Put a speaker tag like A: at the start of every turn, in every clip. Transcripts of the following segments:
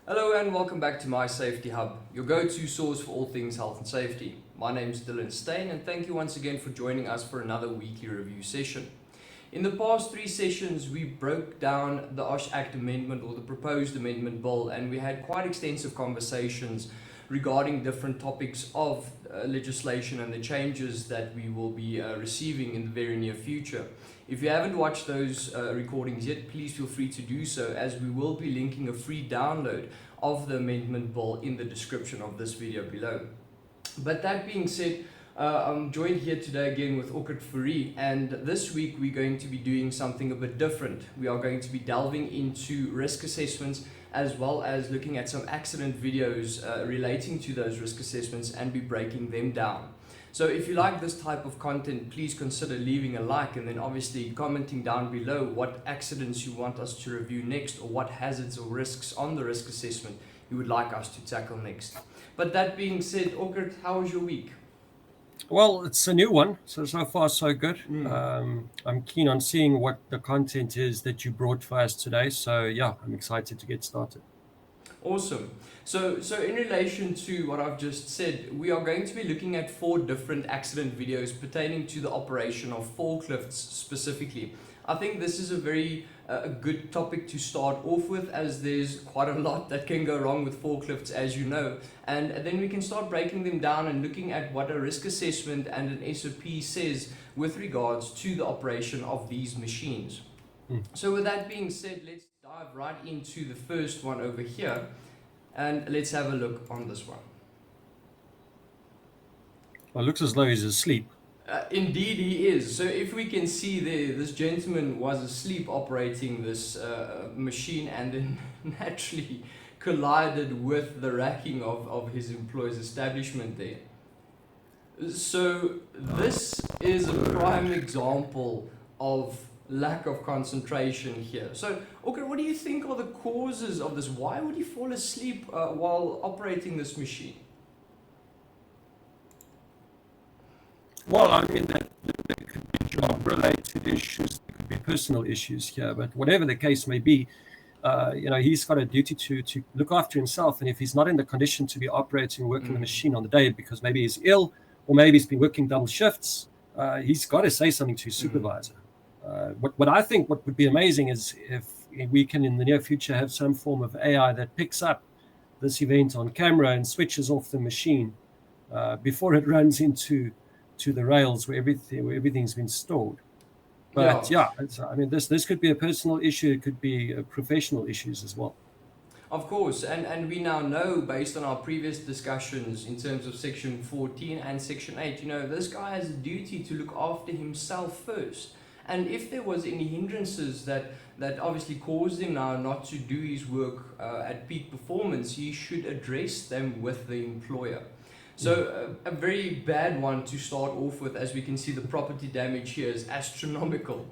A: Hello and welcome back to My Safety Hub, your go-to source for all things health and safety. My name is Dylan Steyn and thank you once again for joining us for another weekly review session. In the past 3 sessions, we broke down the OSH Act amendment or the proposed amendment bill, and we had quite extensive conversations regarding different topics of legislation and the changes that we will be receiving in the very near future. If you haven't watched those recordings yet, please feel free to do so, as we will be linking a free download of the amendment bill in the description of this video below. But that being said, I'm joined here today again with Orkut Fourie, and this week we're going to be doing something a bit different. We are going to be delving into risk assessments as well as looking at some accident videos relating to those risk assessments and be breaking them down. So if you like this type of content, please consider leaving a like and then obviously commenting down below what accidents you want us to review next, or what hazards or risks on the risk assessment you would like us to tackle next. But that being said, Orkut, how was your week?
B: Well, it's a new one, so far so good. I'm keen on seeing what the content is that you brought for us today. So yeah, I'm excited to get started.
A: Awesome. So in relation to what I've just said, we are going to be looking at 4 different accident videos pertaining to the operation of forklifts specifically. I think this is a very good topic to start off with, as there's quite a lot that can go wrong with forklifts, as you know, and then we can start breaking them down and looking at what a risk assessment and an SOP says with regards to the operation of these machines. So with that being said, let's dive right into the first one over here, and let's have a look on this one.
B: Well, it looks as though he's asleep.
A: Indeed he is. So if we can see there, this gentleman was asleep operating this machine, and then naturally collided with the racking of his employer's establishment there. So this is a prime example of lack of concentration here. So, okay, what do you think are the causes of this? Why would he fall asleep while operating this machine?
B: Well, I mean, there could be job-related issues, there could be personal issues here, but whatever the case may be, he's got a duty to look after himself, and if he's not in the condition to be working the machine on the day because maybe he's ill or maybe he's been working double shifts, he's got to say something to his supervisor. What I think what would be amazing is if we can in the near future have some form of AI that picks up this event on camera and switches off the machine before it runs into the rails where everything's been stored. But I mean, this could be a personal issue. It could be professional issues as well.
A: Of course, and we now know, based on our previous discussions in terms of Section 14 and Section 8, this guy has a duty to look after himself first. And if there was any hindrances that obviously caused him now not to do his work at peak performance, he should address them with the employer. So a very bad one to start off with. As we can see, the property damage here is astronomical.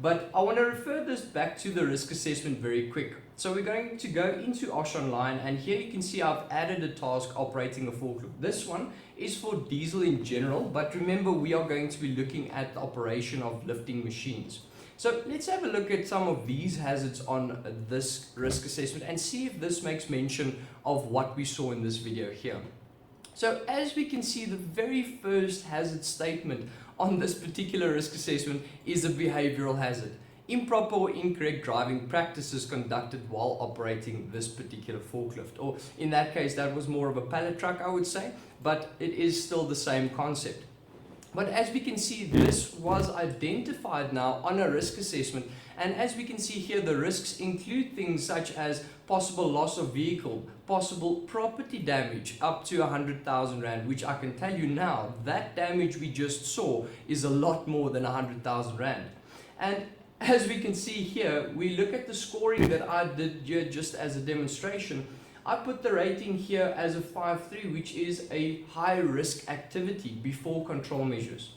A: But I want to refer this back to the risk assessment very quick. So we're going to go into OSH Online, and here you can see I've added a task operating a forklift. This one is for diesel in general, but remember we are going to be looking at the operation of lifting machines. So let's have a look at some of these hazards on this risk assessment and see if this makes mention of what we saw in this video here. So as we can see, the very first hazard statement on this particular risk assessment is a behavioral hazard. Improper or incorrect driving practices conducted while operating this particular forklift. Or in that case, that was more of a pallet truck, I would say, but it is still the same concept. But as we can see, this was identified now on a risk assessment. And as we can see here, the risks include things such as possible loss of vehicle, possible property damage up to 100,000 Rand, which I can tell you now, that damage we just saw is a lot more than 100,000 Rand. And as we can see here, we look at the scoring that I did here just as a demonstration. I put the rating here as a 5.3, which is a high risk activity before control measures.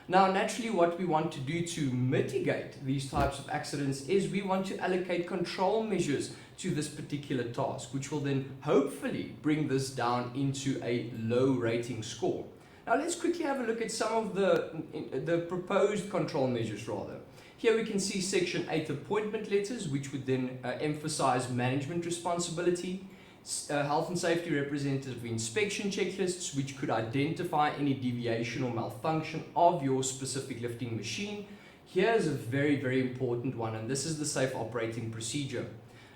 A: Now, naturally, what we want to do to mitigate these types of accidents is we want to allocate control measures to this particular task, which will then hopefully bring this down into a low rating score. Now, let's quickly have a look at some of the proposed control measures rather. Here we can see Section 8 appointment letters, which would then emphasize management responsibility. health and safety representative inspection checklists, which could identify any deviation or malfunction of your specific lifting machine. Here's a very, very important one, and this is the safe operating procedure.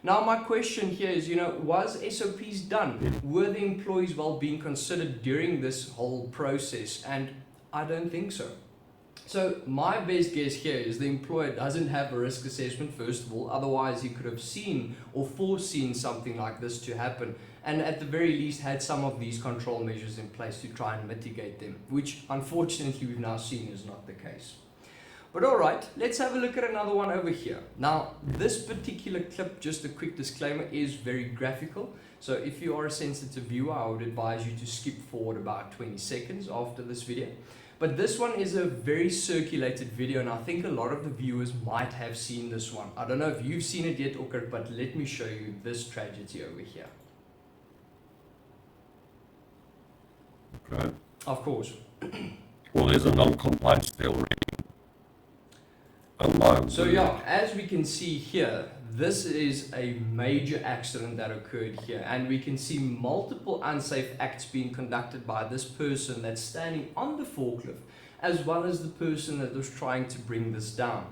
A: Now, my question here is, was SOPs done? Were the employees' well-being considered during this whole process? And I don't think so. So my best guess here is the employer doesn't have a risk assessment, first of all, otherwise he could have seen or foreseen something like this to happen, and at the very least had some of these control measures in place to try and mitigate them, which unfortunately we've now seen is not the case. But alright, let's have a look at another one over here. Now, this particular clip, just a quick disclaimer, is very graphical. So if you are a sensitive viewer, I would advise you to skip forward about 20 seconds after this video. But this one is a very circulated video, and I think a lot of the viewers might have seen this one. I don't know if you've seen it yet, Okkert, but let me show you this tragedy over here.
B: Okay.
A: Of course.
B: Well, there's a non-compliance there already. Oh my.
A: So yeah, as we can see here, this is a major accident that occurred here, and we can see multiple unsafe acts being conducted by this person that's standing on the forklift, as well as the person that was trying to bring this down.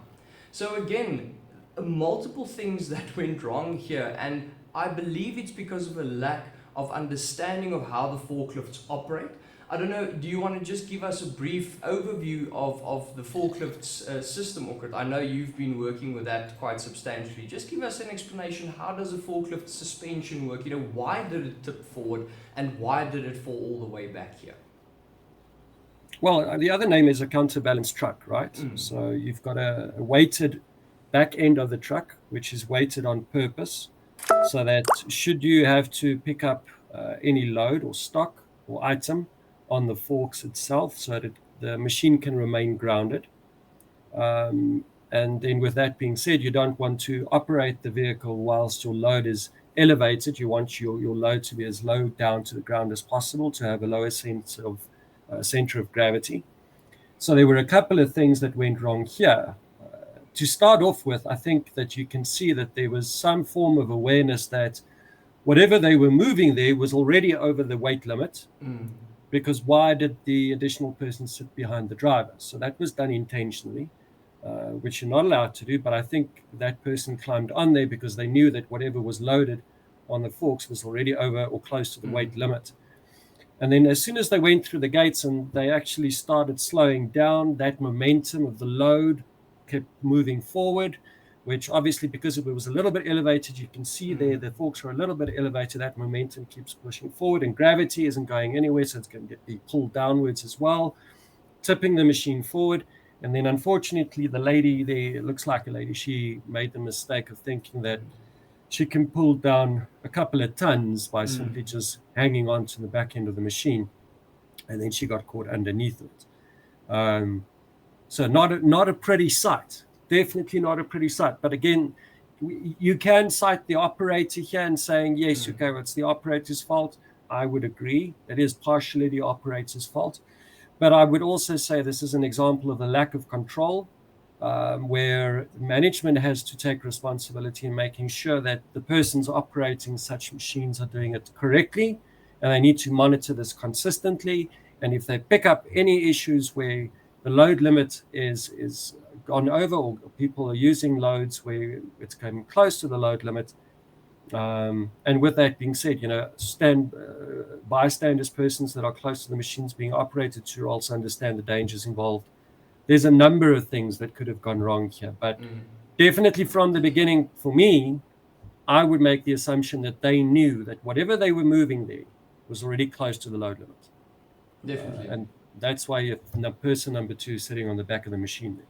A: So again, multiple things that went wrong here, and I believe it's because of a lack of understanding of how the forklifts operate. I don't know, do you want to just give us a brief overview of the forklifts system, Okkert? I know you've been working with that quite substantially. Just give us an explanation. How does a forklift suspension work? Why did it tip forward, and why did it fall all the way back here?
B: Well, the other name is a counterbalance truck, right? So you've got a weighted back end of the truck, which is weighted on purpose, so that should you have to pick up any load or stock or item on the forks itself, so that the machine can remain grounded. And then with that being said, you don't want to operate the vehicle whilst your load is elevated. You want your load to be as low down to the ground as possible, to have a lower sense of center of gravity. So there were a couple of things that went wrong here. To start off with, I think that you can see that there was some form of awareness that whatever they were moving there was already over the weight limit. Because why did the additional person sit behind the driver? So that was done intentionally, which you're not allowed to do. But I think that person climbed on there because they knew that whatever was loaded on the forks was already over or close to the weight limit. And then as soon as they went through the gates and they actually started slowing down, that momentum of the load kept moving forward, which obviously, because it was a little bit elevated, you can see there the forks are a little bit elevated. That momentum keeps pushing forward, and gravity isn't going anywhere, so it's going to be pulled downwards as well, tipping the machine forward. And then unfortunately, the lady there, it looks like a lady, she made the mistake of thinking that she can pull down a couple of tons by simply just hanging on to the back end of the machine, and then she got caught underneath it. So not a pretty sight. Definitely not a pretty sight. But again, you can cite the operator here and saying, yes, okay, well, it's the operator's fault. I would agree. It is partially the operator's fault. But I would also say this is an example of a lack of control, where management has to take responsibility in making sure that the persons operating such machines are doing it correctly, and they need to monitor this consistently. And if they pick up any issues where the load limit is gone over, or people are using loads where it's coming close to the load limit. And with that being said, bystanders, persons that are close to the machines being operated, to also understand the dangers involved. There's a number of things that could have gone wrong here, but definitely from the beginning, for me, I would make the assumption that they knew that whatever they were moving there was already close to the load limit.
A: Definitely.
B: And that's why you have person number 2 sitting on the back of the machine there.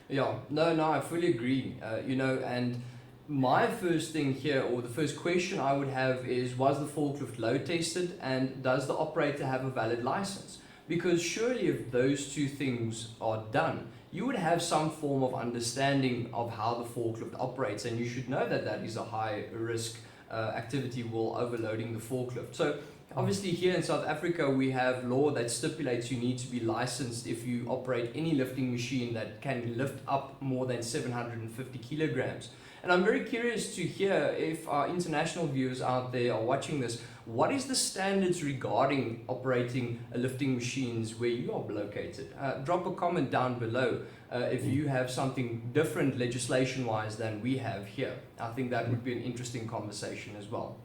A: Yeah, no, I fully agree. And my first thing here, or the first question I would have is, was the forklift load tested, and does the operator have a valid license? Because surely if those two things are done, you would have some form of understanding of how the forklift operates, and you should know that that is a high risk activity while overloading the forklift. So obviously here in South Africa, we have law that stipulates you need to be licensed if you operate any lifting machine that can lift up more than 750 kilograms. And I'm very curious to hear if our international viewers out there are watching this, what is the standards regarding operating lifting machines where you are located? Drop a comment down below if you have something different legislation-wise than we have here. I think that would be an interesting conversation as well.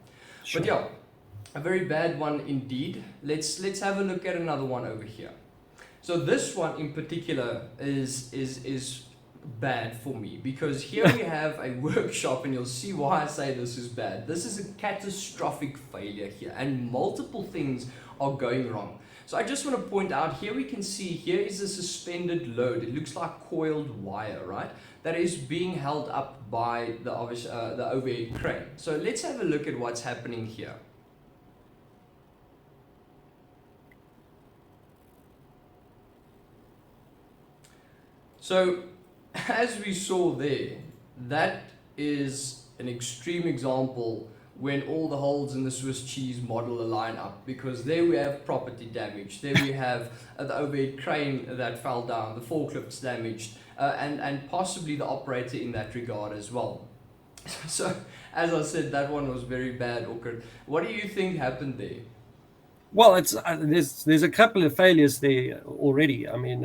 B: Sure.
A: But yeah, a very bad one indeed. Let's have a look at another one over here. So this one in particular is bad for me, because here we have a workshop, and you'll see why I say this is bad. This is a catastrophic failure here, and multiple things are going wrong. So I just want to point out, here we can see, here is a suspended load. It looks like coiled wire, right? That is being held up by the overhead crane. So let's have a look at what's happening here. So as we saw there, that is an extreme example when all the holes in the Swiss cheese model align up, because there we have property damage, there we have the overhead crane that fell down, the forklifts damaged, and possibly the operator in that regard as well. So as I said, that one was very bad, Orkut. What do you think happened there?
B: Well, it's there's a couple of failures there already. I mean,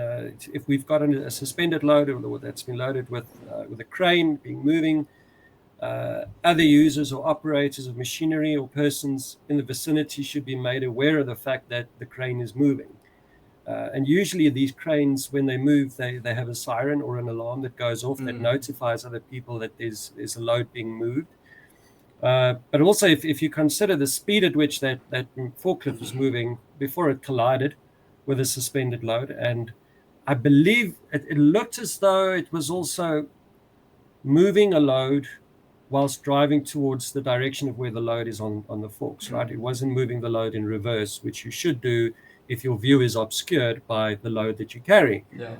B: if we've got a suspended load or that's been loaded with a crane moving, other users or operators of machinery or persons in the vicinity should be made aware of the fact that the crane is moving. And usually these cranes, when they move, they have a siren or an alarm that goes off that notifies other people that there's a load being moved. But also, if you consider the speed at which that forklift was moving before it collided with a suspended load, and I believe it looked as though it was also moving a load whilst driving towards the direction of where the load is on the forks, right? It wasn't moving the load in reverse, which you should do if your view is obscured by the load that you carry.
A: Yeah.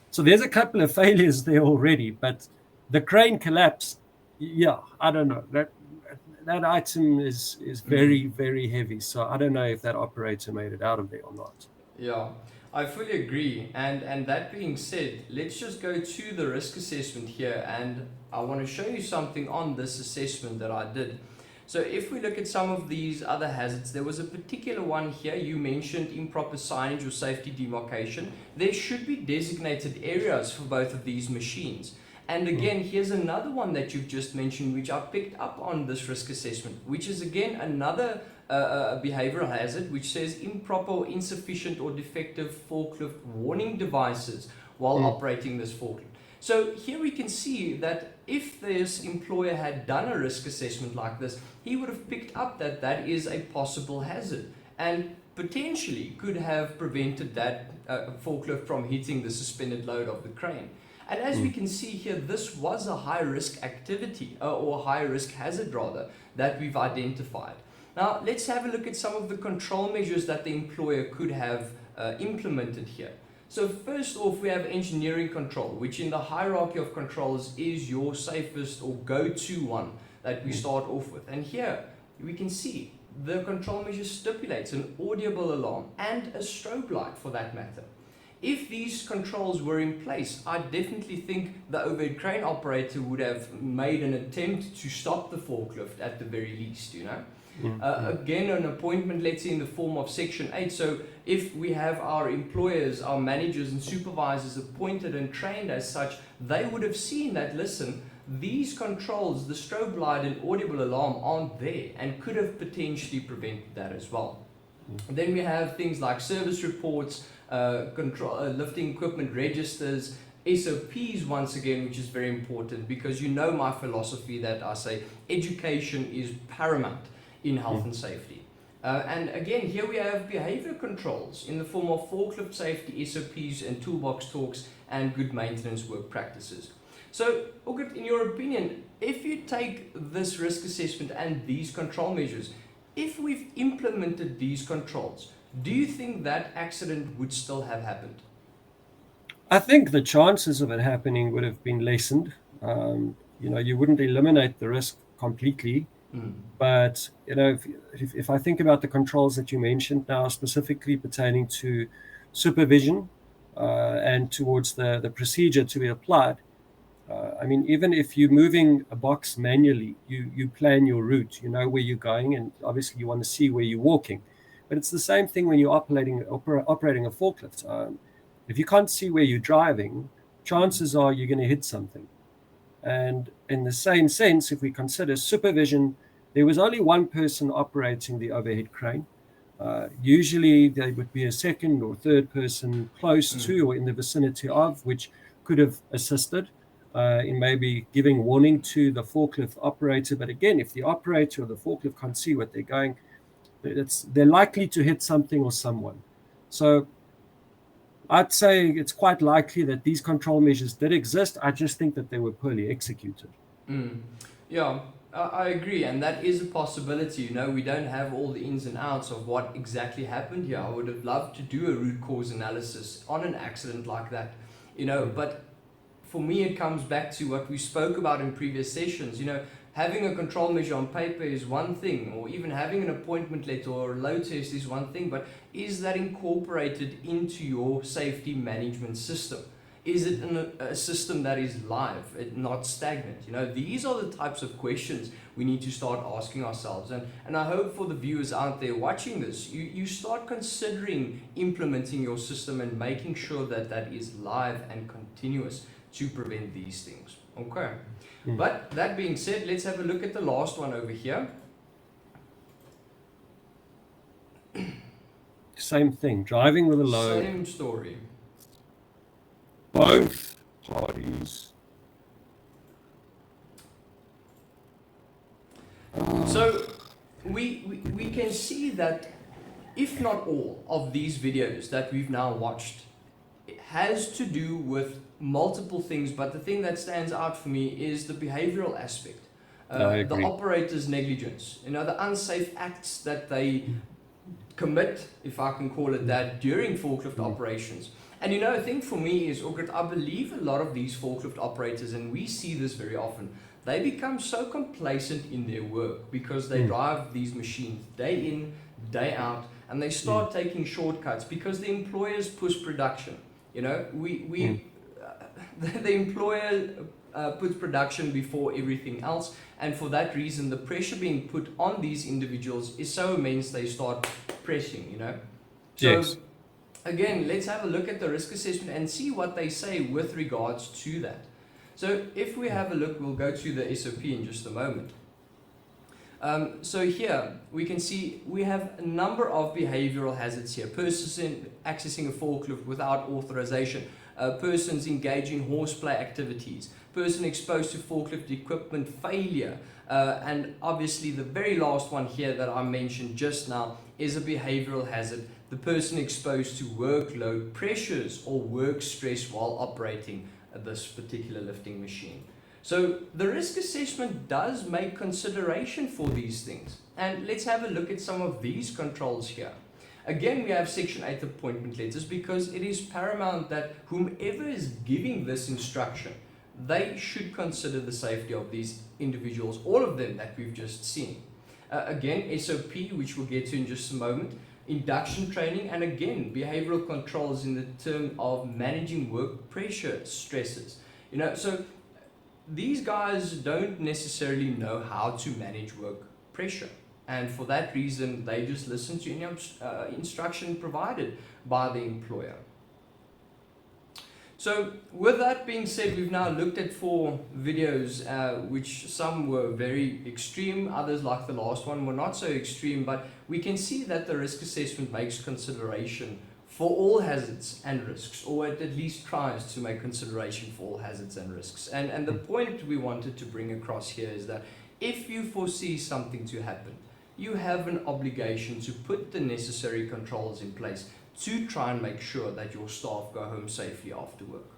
B: So there's a couple of failures there already, but the crane collapse, yeah, I don't know. That item is very, very heavy. So I don't know if that operator made it out of there or not.
A: Yeah, I fully agree. And that being said, let's just go to the risk assessment here. And I want to show you something on this assessment that I did. So if we look at some of these other hazards, there was a particular one here. You mentioned improper signage or safety demarcation. There should be designated areas for both of these machines. And again, here's another one that you've just mentioned, which I picked up on this risk assessment, which is again another behavioral hazard, which says improper or insufficient or defective forklift warning devices while operating this forklift. So here we can see that if this employer had done a risk assessment like this, he would have picked up that that is a possible hazard and potentially could have prevented that forklift from hitting the suspended load of the crane. And as we can see here, this was a high-risk activity, or high-risk hazard rather, that we've identified. Now, let's have a look at some of the control measures that the employer could have implemented here. So first off, we have engineering control, which in the hierarchy of controls is your safest or go-to one that we start off with. And here we can see the control measure stipulates an audible alarm and a strobe light for that matter. If these controls were in place, I definitely think the overhead crane operator would have made an attempt to stop the forklift at the very least, you know. Again, an appointment, let's say in the form of Section 8. So if we have our employers, our managers and supervisors appointed and trained as such, they would have seen that, listen, these controls, the strobe light and audible alarm aren't there, and could have potentially prevented that as well. Then we have things like service reports, lifting equipment registers, SOPs once again, which is very important, because you know my philosophy that I say education is paramount in health and safety. And again, here we have behavior controls in the form of forklift safety, SOPs and toolbox talks and good maintenance work practices. So, August, in your opinion, if you take this risk assessment and these control measures, if we've implemented these controls, do you think that accident would still have happened?
B: I think the chances of it happening would have been lessened. You wouldn't eliminate the risk completely. But if I think about the controls that you mentioned now, specifically pertaining to supervision and towards the procedure to be applied, I mean, even if you're moving a box manually, you plan your route, you know where you're going, and obviously you want to see where you're walking. But it's the same thing when you're operating a forklift. If you can't see where you're driving, chances are you're going to hit something. And in the same sense, if we consider supervision, there was only one person operating the overhead crane. Usually there would be a second or third person close to or in the vicinity of, which could have assisted in maybe giving warning to the forklift operator. But again, if the operator or the forklift can't see what they're going, they're likely to hit something or someone. So I'd say it's quite likely that these control measures did exist. I just think that they were poorly executed.
A: Yeah, I agree, and that is a possibility. You know, we don't have all the ins and outs of what exactly happened here. I would have loved to do a root cause analysis on an accident like that, you know, but for me it comes back to what we spoke about in previous sessions. You know, having a control measure on paper is one thing, or even having an appointment letter or a load test is one thing, but is that incorporated into your safety management system? Is it a system that is live, not stagnant? You know, these are the types of questions we need to start asking ourselves. And I hope for the viewers out there watching this, you start considering implementing your system and making sure that that is live and continuous to prevent these things. Okay. But that being said, let's have a look at the last one over here.
B: Same thing, driving with a load.
A: Same story.
B: Both parties.
A: So we can see that if not all of these videos that we've now watched, it has to do with multiple things, but the thing that stands out for me is the behavioral aspect. The operator's negligence, you know, the unsafe acts that they commit, if I can call it that, during forklift operations. And you know, the thing for me is, Ogrit, I believe a lot of these forklift operators, and we see this very often, they become so complacent in their work because they drive these machines day in, day out, and they start taking shortcuts because the employers push production. You know, the employer puts production before everything else, and for that reason, the pressure being put on these individuals is so immense they start pressing, you know. So,
B: yes.
A: Again, let's have a look at the risk assessment and see what they say with regards to that. So if we have a look, we'll go to the SOP in just a moment. So here we can see we have a number of behavioral hazards here. Persons accessing a forklift without authorization, persons engaging horseplay activities, person exposed to forklift equipment failure, and obviously the very last one here that I mentioned just now is a behavioral hazard. The person exposed to workload pressures or work stress while operating this particular lifting machine. So the risk assessment does make consideration for these things. And let's have a look at some of these controls here. Again, we have Section 8 appointment letters because it is paramount that whomever is giving this instruction, they should consider the safety of these individuals, all of them that we've just seen. Again, SOP, which we'll get to in just a moment, induction training, and again, behavioral controls in the term of managing work pressure stresses. You know, so these guys don't necessarily know how to manage work pressure. And for that reason, they just listen to any instruction provided by the employer. So with that being said, we've now looked at 4 videos, which some were very extreme, others like the last one were not so extreme, but we can see that the risk assessment makes consideration for all hazards and risks, or it at least tries to make consideration for all hazards and risks. And the point we wanted to bring across here is that if you foresee something to happen, you have an obligation to put the necessary controls in place to try and make sure that your staff go home safely after work.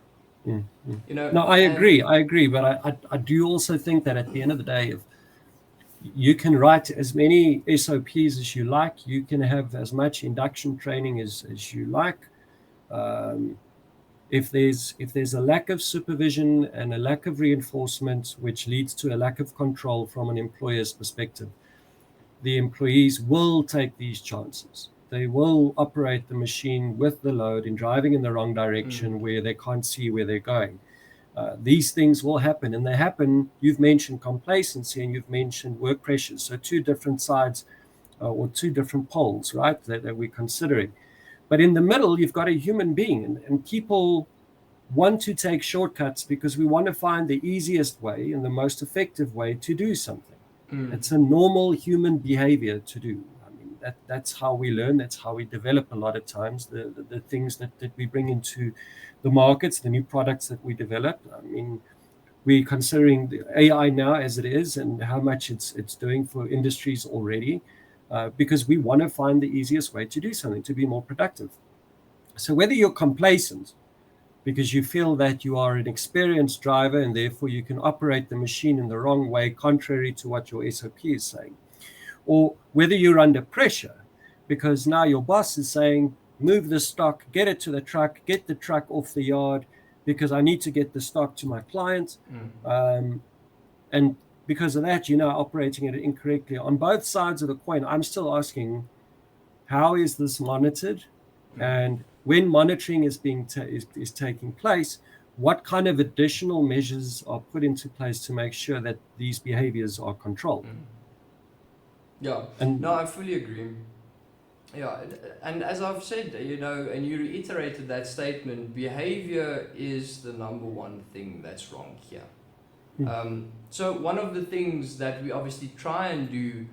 A: You know,
B: no, I agree, but I do also think that at the end of the day, if you can write as many SOPs as you like, you can have as much induction training as you like. If there's a lack of supervision and a lack of reinforcement, which leads to a lack of control from an employer's perspective, the employees will take these chances. They will operate the machine with the load in driving in the wrong direction where they can't see where they're going. These things will happen, and they happen. You've mentioned complacency and you've mentioned work pressures. So two different sides or two different poles, right, that we're considering. But in the middle, you've got a human being, and people want to take shortcuts because we want to find the easiest way and the most effective way to do something. It's a normal human behavior to do. I mean, that's how we learn. That's how we develop a lot of times, the things that we bring into the markets, the new products that we develop. I mean, we're considering the AI now as it is and how much it's doing for industries already, because we want to find the easiest way to do something, to be more productive. So whether you're complacent because you feel that you are an experienced driver and therefore you can operate the machine in the wrong way, contrary to what your SOP is saying, or whether you're under pressure because now your boss is saying, move the stock, get it to the truck, get the truck off the yard because I need to get the stock to my client. And because of that, you're now operating it incorrectly. On both sides of the coin, I'm still asking, how is this monitored? And when monitoring is taking place, what kind of additional measures are put into place to make sure that these behaviors are controlled?
A: Yeah,
B: and
A: no, I fully agree. Yeah, and as I've said, and you reiterated that statement, behavior is the number one thing that's wrong here. So one of the things that we obviously try and do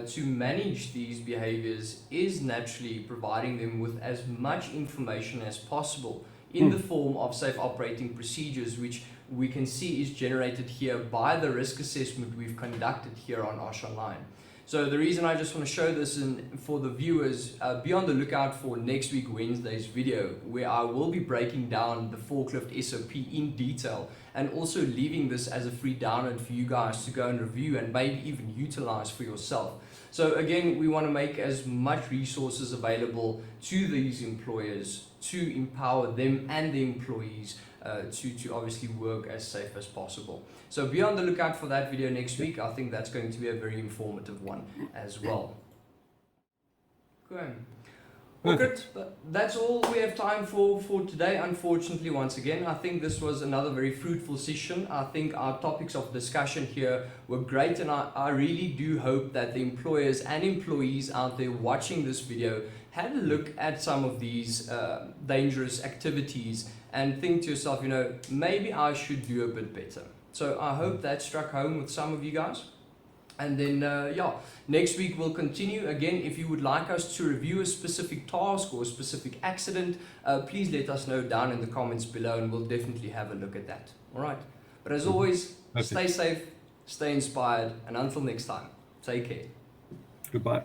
A: to manage these behaviors is naturally providing them with as much information as possible in the form of safe operating procedures, which we can see is generated here by the risk assessment we've conducted here on OSH Online. So the reason I just want to show this for the viewers, be on the lookout for next week Wednesday's video, where I will be breaking down the Forklift SOP in detail and also leaving this as a free download for you guys to go and review and maybe even utilize for yourself. So again, we want to make as much resources available to these employers to empower them and the employees to obviously work as safe as possible. So be on the lookout for that video next week. I think that's going to be a very informative one as well. Okay. Well, good. That's all we have time for today, unfortunately, once again. I think this was another very fruitful session. I think our topics of discussion here were great, and I really do hope that the employers and employees out there watching this video had a look at some of these dangerous activities and think to yourself, maybe I should do a bit better. So I hope that struck home with some of you guys. And then, next week we'll continue. Again, if you would like us to review a specific task or a specific accident, please let us know down in the comments below and we'll definitely have a look at that. All right. But as always, stay safe, stay inspired, and until next time, take care.
B: Goodbye.